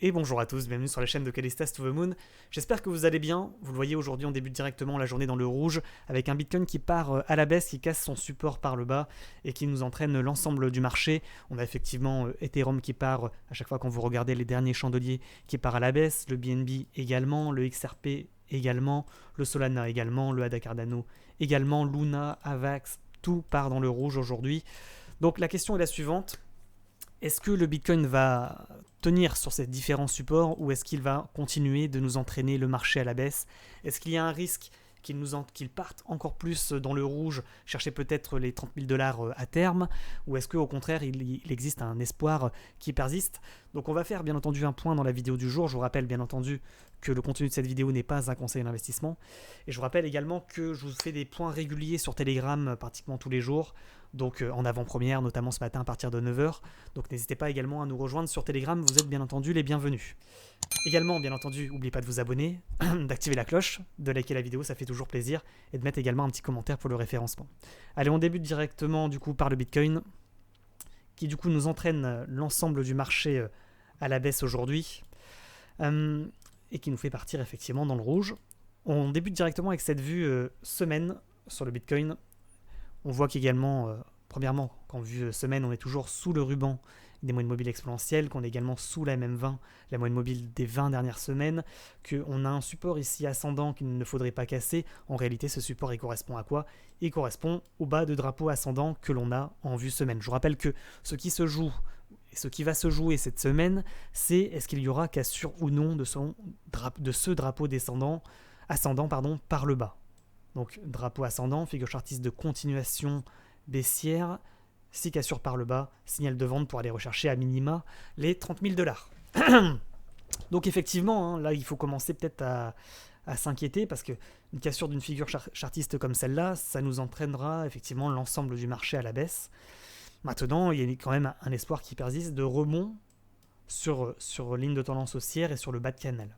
Et bonjour à tous, bienvenue sur la chaîne de Callistas to the Moon. J'espère que vous allez bien. Vous le voyez, aujourd'hui on débute directement la journée dans le rouge avec un Bitcoin qui part à la baisse, qui casse son support par le bas et qui nous entraîne l'ensemble du marché. On a effectivement Ethereum qui part, à chaque fois quand vous regardez les derniers chandeliers, qui part à la baisse, le BNB également, le XRP également, le Solana également, le ADA Cardano également, Luna, Avax, tout part dans le rouge aujourd'hui. Donc la question est la suivante. Est-ce que le Bitcoin va tenir sur ces différents supports ou est-ce qu'il va continuer de nous entraîner le marché à la baisse? Est-ce qu'il y a un risque qu'il parte encore plus dans le rouge, chercher peut-être les 30 000 dollars à terme, ou est-ce qu'au contraire il existe un espoir qui persiste? Donc on va faire bien entendu un point dans la vidéo du jour. Je vous rappelle bien entendu que le contenu de cette vidéo n'est pas un conseil d'investissement, et je vous rappelle également que je vous fais des points réguliers sur Telegram pratiquement tous les jours, donc en avant-première, notamment ce matin à partir de 9h. Donc n'hésitez pas également à nous rejoindre sur Telegram, vous êtes bien entendu les bienvenus. Également, bien entendu, n'oubliez pas de vous abonner, d'activer la cloche, de liker la vidéo, ça fait toujours plaisir, et de mettre également un petit commentaire pour le référencement. Allez, on débute directement du coup par le Bitcoin, qui du coup nous entraîne l'ensemble du marché à la baisse aujourd'hui, et qui nous fait partir effectivement dans le rouge. On débute directement avec cette vue semaine sur le Bitcoin. On voit qu'également, premièrement, qu'en vue semaine, on est toujours sous le ruban des moyennes mobiles exponentielles, qu'on est également sous la MM20, la moyenne mobile des 20 dernières semaines, qu'on a un support ici ascendant qu'il ne faudrait pas casser. En réalité, ce support, il correspond à quoi? Il correspond au bas de drapeau ascendant que l'on a en vue semaine. Je vous rappelle que ce qui se joue, et ce qui va se jouer cette semaine, c'est est-ce qu'il y aura cassure ou non de ce drapeau ascendant par le bas. Donc drapeau ascendant, figure chartiste de continuation baissière, 6 cassures par le bas, signal de vente pour aller rechercher à minima les 30 000 dollars. Donc effectivement, hein, là il faut commencer peut-être à s'inquiéter parce qu'une cassure d'une figure chartiste comme celle-là, ça nous entraînera effectivement l'ensemble du marché à la baisse. Maintenant, il y a quand même un espoir qui persiste de rebond sur ligne de tendance haussière et sur le bas de canal.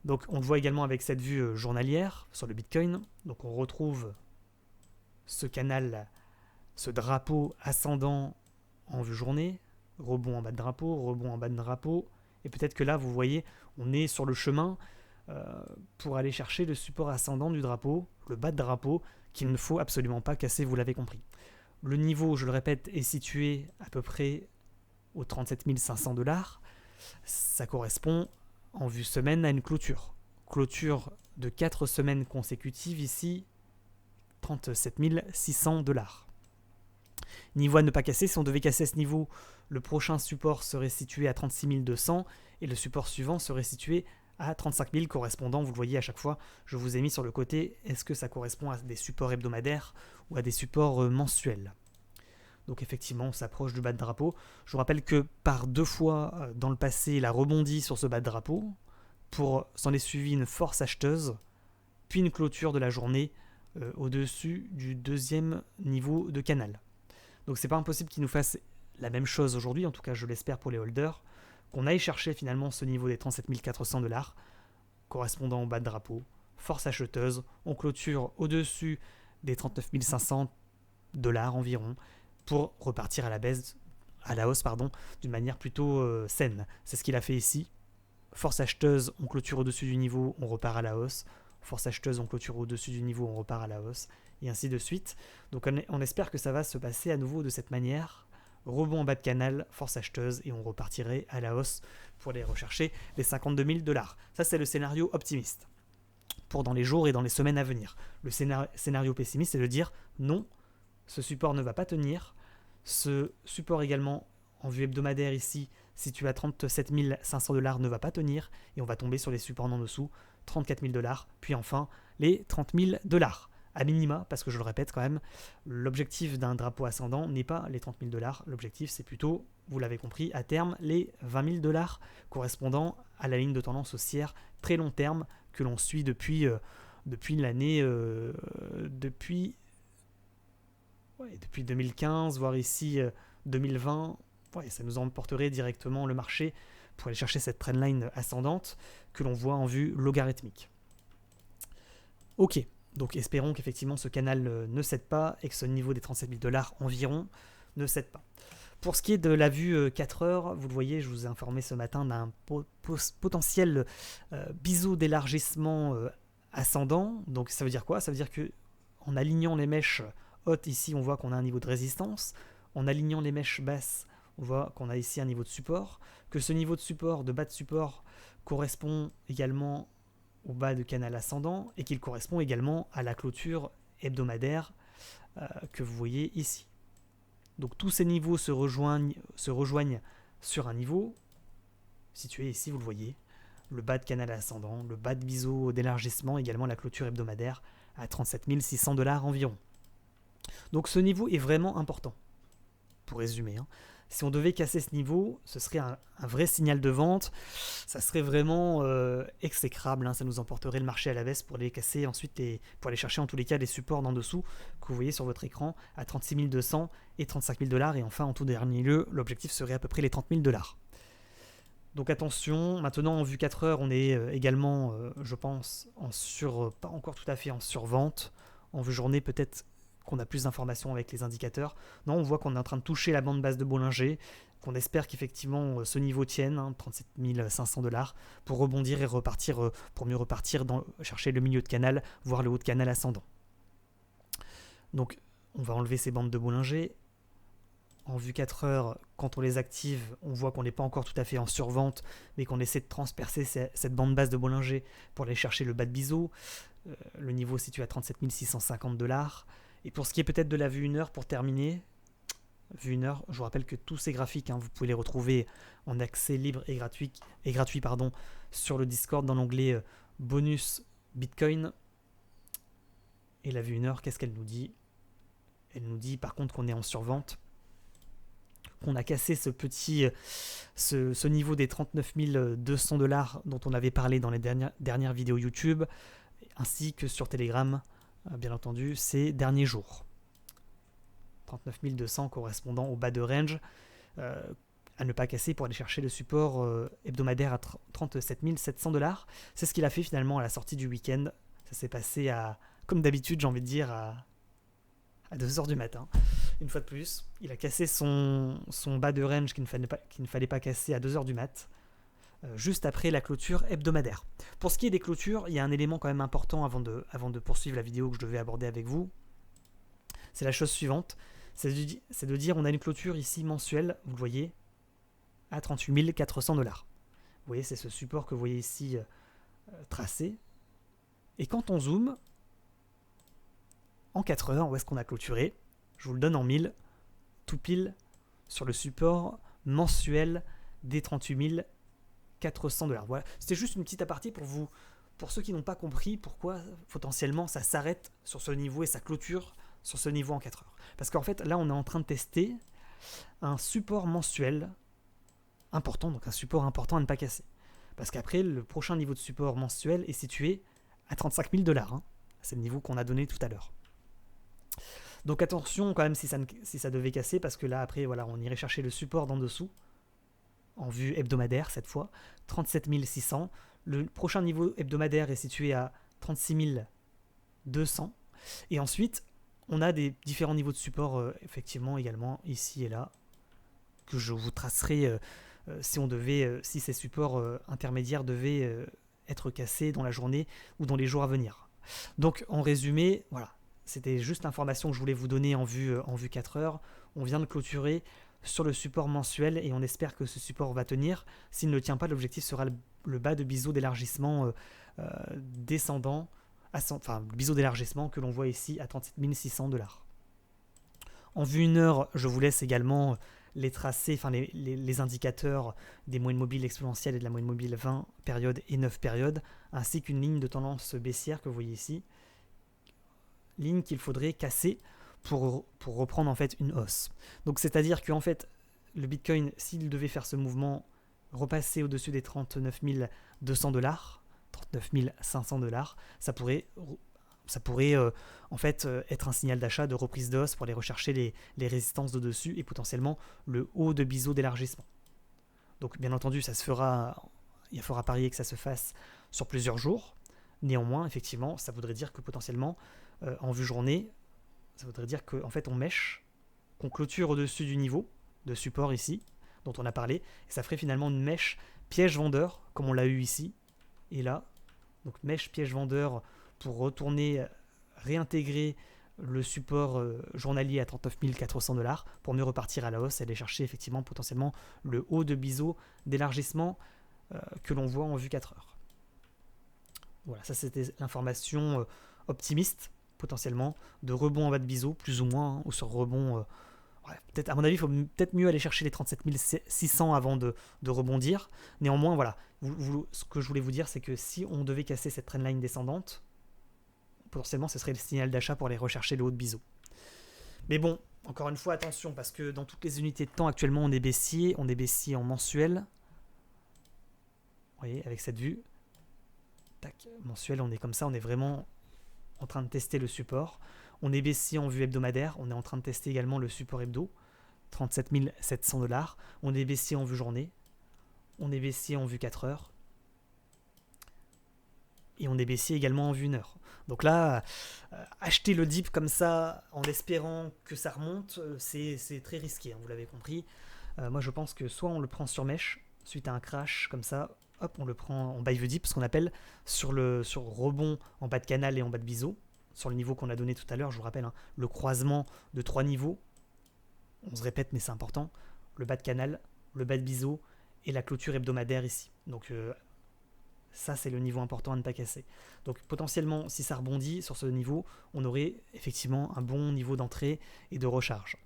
Donc on le voit également avec cette vue journalière sur le Bitcoin. Donc on retrouve ce canal, ce drapeau ascendant en vue journée, rebond en bas de drapeau, rebond en bas de drapeau, et peut-être que là vous voyez on est sur le chemin pour aller chercher le support ascendant du drapeau, le bas de drapeau, qu'il ne faut absolument pas casser, vous l'avez compris. Le niveau, je le répète, est situé à peu près aux 37 500 dollars. Ça correspond en vue semaine à une clôture. Clôture de 4 semaines consécutives ici, 37 600 dollars. Niveau à ne pas casser, si on devait casser ce niveau, le prochain support serait situé à 36 200 et le support suivant serait situé à 35 000 correspondant, vous le voyez à chaque fois, je vous ai mis sur le côté, est-ce que ça correspond à des supports hebdomadaires ou à des supports mensuels? Donc effectivement, on s'approche du bas de drapeau. Je vous rappelle que par 2 fois dans le passé, il a rebondi sur ce bas de drapeau, pour s'en est suivi une force acheteuse, puis une clôture de la journée au-dessus du deuxième niveau de canal. Donc c'est pas impossible qu'il nous fasse la même chose aujourd'hui, en tout cas je l'espère pour les holders, qu'on aille chercher finalement ce niveau des 37 400 dollars, correspondant au bas de drapeau, force acheteuse, on clôture au-dessus des 39 500 dollars environ, pour repartir à la hausse, d'une manière plutôt saine. C'est ce qu'il a fait ici. Force acheteuse, on clôture au-dessus du niveau, on repart à la hausse. Force acheteuse, on clôture au-dessus du niveau, on repart à la hausse, et ainsi de suite. Donc on espère que ça va se passer à nouveau de cette manière. Rebond en bas de canal, force acheteuse, et on repartirait à la hausse pour aller rechercher les 52 000 dollars. Ça, c'est le scénario optimiste pour dans les jours et dans les semaines à venir. Le scénario pessimiste, c'est de dire non, ce support ne va pas tenir. Ce support également en vue hebdomadaire ici, situé à 37 500 dollars, ne va pas tenir. Et on va tomber sur les supports en dessous, 34 000 dollars, puis enfin les 30 000 dollars. À minima, parce que je le répète quand même, l'objectif d'un drapeau ascendant n'est pas les 30 000 dollars. L'objectif, c'est plutôt, vous l'avez compris, à terme, les 20 000 dollars correspondant à la ligne de tendance haussière très long terme que l'on suit depuis l'année... depuis 2015, voire ici 2020, ça nous emporterait directement le marché pour aller chercher cette trendline ascendante que l'on voit en vue logarithmique. Ok, donc espérons qu'effectivement ce canal ne cède pas et que ce niveau des 37 000 dollars environ ne cède pas. Pour ce qui est de la vue 4 heures, vous le voyez, je vous ai informé ce matin d'un potentiel biseau d'élargissement ascendant. Donc ça veut dire quoi? Ça veut dire que en alignant les mèches hautes ici, on voit qu'on a un niveau de résistance. En alignant les mèches basses, on voit qu'on a ici un niveau de support. Que ce niveau de support, de bas de support, correspond également au bas de canal ascendant et qu'il correspond également à la clôture hebdomadaire que vous voyez ici. Donc tous ces niveaux se rejoignent sur un niveau situé ici, vous le voyez, le bas de canal ascendant, le bas de biseau d'élargissement, également la clôture hebdomadaire à 37 600 $ environ. Donc ce niveau est vraiment important, pour résumer. Si on devait casser ce niveau, ce serait un vrai signal de vente, ça serait vraiment exécrable, ça nous emporterait le marché à la baisse pour les casser ensuite, pour aller chercher en tous les cas les supports d'en dessous que vous voyez sur votre écran à 36 200 et 35 000 $, et enfin en tout dernier lieu, l'objectif serait à peu près les 30 000 $. Donc attention, maintenant en vue 4 heures, on est également, je pense, pas encore tout à fait en survente. En vue journée, peut-être qu'on a plus d'informations avec les indicateurs. Non, on voit qu'on est en train de toucher la bande basse de Bollinger, qu'on espère qu'effectivement ce niveau tienne, 37 500 $, pour rebondir et repartir, pour mieux repartir, chercher le milieu de canal, voire le haut de canal ascendant. Donc on va enlever ces bandes de Bollinger. En vue 4 heures, quand on les active, on voit qu'on n'est pas encore tout à fait en survente, mais qu'on essaie de transpercer cette bande basse de Bollinger pour aller chercher le bas de biseau. Le niveau situé à 37 650 $. Et pour ce qui est peut-être de la vue 1 heure, pour terminer, vue 1 heure, je vous rappelle que tous ces graphiques, vous pouvez les retrouver en accès libre et gratuit sur le Discord dans l'onglet bonus Bitcoin. Et la vue 1 heure, qu'est-ce qu'elle nous dit? Elle nous dit par contre qu'on est en survente, qu'on a cassé ce niveau des 39 200 $ dont on avait parlé dans les dernières vidéos YouTube, ainsi que sur Telegram, bien entendu, ces derniers jours. 39 200 correspondant au bas de range à ne pas casser pour aller chercher le support hebdomadaire à 37 700 $. C'est ce qu'il a fait finalement à la sortie du week-end. Ça s'est passé comme d'habitude, j'ai envie de dire, à 2h du matin. Une fois de plus, il a cassé son bas de range qu'il ne fallait pas casser à 2h du mat, juste après la clôture hebdomadaire. Pour ce qui est des clôtures, il y a un élément quand même important avant de poursuivre la vidéo que je devais aborder avec vous. C'est la chose suivante, c'est de dire on a une clôture ici mensuelle, vous le voyez, à 38 400 $. Vous voyez, c'est ce support que vous voyez ici tracé. Et quand on zoome, en 4 heures, où est-ce qu'on a clôturé? Je vous le donne en 1000, tout pile sur le support mensuel des 38 400 $. Voilà, c'était juste une petite aparté pour ceux qui n'ont pas compris pourquoi potentiellement ça s'arrête sur ce niveau et ça clôture sur ce niveau en 4 heures. Parce qu'en fait, là, on est en train de tester un support mensuel important, donc un support important à ne pas casser. Parce qu'après, le prochain niveau de support mensuel est situé à 35 000 $. C'est le niveau qu'on a donné tout à l'heure. Donc attention quand même si ça devait casser, parce que là après voilà, on irait chercher le support d'en dessous en vue hebdomadaire cette fois, 37 600. Le prochain niveau hebdomadaire est situé à 36 200. Et ensuite on a des différents niveaux de support effectivement également ici et là que je vous tracerai si ces supports intermédiaires devaient être cassés dans la journée ou dans les jours à venir. Donc en résumé, voilà. C'était juste l'information que je voulais vous donner en vue 4 heures. On vient de clôturer sur le support mensuel et on espère que ce support va tenir. S'il ne tient pas, l'objectif sera le bas de biseau d'élargissement descendant, le biseau d'élargissement que l'on voit ici à 37 600 $. En vue 1 heure, je vous laisse également les tracés, les indicateurs des moyennes mobiles exponentielles et de la moyenne mobile 20 périodes et 9 périodes, ainsi qu'une ligne de tendance baissière que vous voyez ici. Ligne qu'il faudrait casser pour reprendre en fait une hausse. Donc c'est-à-dire qu'en fait le Bitcoin, s'il devait faire ce mouvement, repasser au-dessus des 39 200 $, 39 500 $, ça pourrait en fait être un signal d'achat, de reprise de hausse pour aller rechercher les résistances de dessus et potentiellement le haut de biseau d'élargissement. Donc bien entendu il faudra parier que ça se fasse sur plusieurs jours. Néanmoins, effectivement, ça voudrait dire que potentiellement en vue journée, ça voudrait dire qu'en fait on mèche, qu'on clôture au-dessus du niveau, de support ici, dont on a parlé, et ça ferait finalement une mèche piège vendeur, comme on l'a eu ici, et là, donc mèche piège vendeur pour retourner, réintégrer le support journalier à 39 400 $, pour mieux repartir à la hausse et aller chercher effectivement potentiellement le haut de biseau d'élargissement que l'on voit en vue 4 heures. Voilà, ça c'était l'information optimiste, potentiellement, de rebond en bas de biseau, plus ou moins, ou sur rebond. Peut-être, à mon avis, il faut peut-être mieux aller chercher les 37 600 avant de rebondir. Néanmoins, voilà, ce que je voulais vous dire, c'est que si on devait casser cette trendline descendante, potentiellement, ce serait le signal d'achat pour aller rechercher le haut de biseau. Mais bon, encore une fois, attention, parce que dans toutes les unités de temps, actuellement, on est baissier en mensuel. Vous voyez, avec cette vue. Tac, mensuel, on est comme ça, on est vraiment en train de tester le support. On est baissier en vue hebdomadaire, on est en train de tester également le support hebdo, 37 700 $. On est baissier en vue journée, on est baissier en vue 4 heures, et on est baissier également en vue 1 heure. Donc là, acheter le dip comme ça, en espérant que ça remonte, c'est très risqué, hein, vous l'avez compris. Moi je pense que soit on le prend sur mèche, suite à un crash comme ça, hop, on le prend en buy the dip, ce qu'on appelle, sur rebond en bas de canal et en bas de biseau, sur le niveau qu'on a donné tout à l'heure, je vous rappelle, hein, le croisement de 3 niveaux, on se répète mais c'est important, le bas de canal, le bas de biseau et la clôture hebdomadaire ici. Donc ça c'est le niveau important à ne pas casser. Donc potentiellement si ça rebondit sur ce niveau, on aurait effectivement un bon niveau d'entrée et de recharge.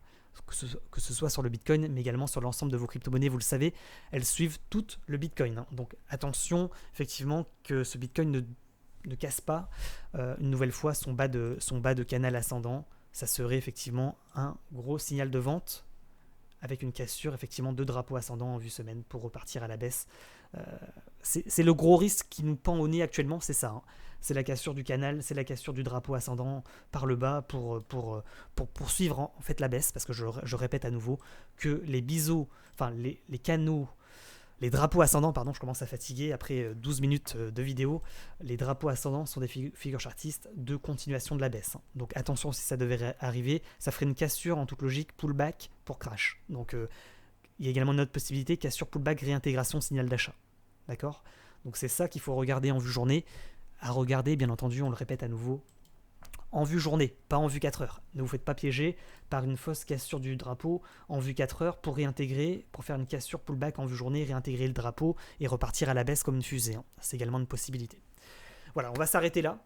Que ce soit sur le Bitcoin, mais également sur l'ensemble de vos crypto-monnaies, vous le savez, elles suivent toutes le Bitcoin. Hein. Donc attention, effectivement, que ce Bitcoin ne casse pas une nouvelle fois son bas de canal ascendant. Ça serait effectivement un gros signal de vente avec une cassure effectivement de drapeau ascendant en vue semaine pour repartir à la baisse. C'est le gros risque qui nous pend au nez actuellement, c'est ça. Hein. C'est la cassure du canal, c'est la cassure du drapeau ascendant par le bas pour poursuivre en fait la baisse, parce que je répète à nouveau que les biseaux, enfin les canaux, les drapeaux ascendants, pardon, je commence à fatiguer après 12 minutes de vidéo, les drapeaux ascendants sont des figures chartistes de continuation de la baisse. Hein. Donc attention, si ça devait arriver, ça ferait une cassure en toute logique, pullback pour crash. Donc il y a également une autre possibilité, cassure, pullback, réintégration, signal d'achat. D'accord ? Donc c'est ça qu'il faut regarder en vue journée. À regarder, bien entendu, on le répète à nouveau, en vue journée, pas en vue 4 heures. Ne vous faites pas piéger par une fausse cassure du drapeau en vue 4 heures pour réintégrer, pour faire une cassure pullback en vue journée, réintégrer le drapeau et repartir à la baisse comme une fusée. Hein. C'est également une possibilité. Voilà, on va s'arrêter là.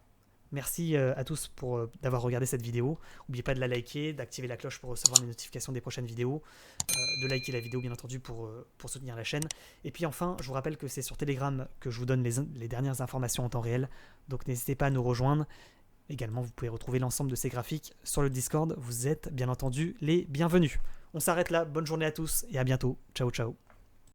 Merci à tous d'avoir regardé cette vidéo. N'oubliez pas de la liker, d'activer la cloche pour recevoir les notifications des prochaines vidéos, de liker la vidéo bien entendu pour soutenir la chaîne. Et puis enfin, je vous rappelle que c'est sur Telegram que je vous donne les dernières informations en temps réel. Donc n'hésitez pas à nous rejoindre. Également, vous pouvez retrouver l'ensemble de ces graphiques sur le Discord. Vous êtes bien entendu les bienvenus. On s'arrête là. Bonne journée à tous et à bientôt. Ciao, ciao.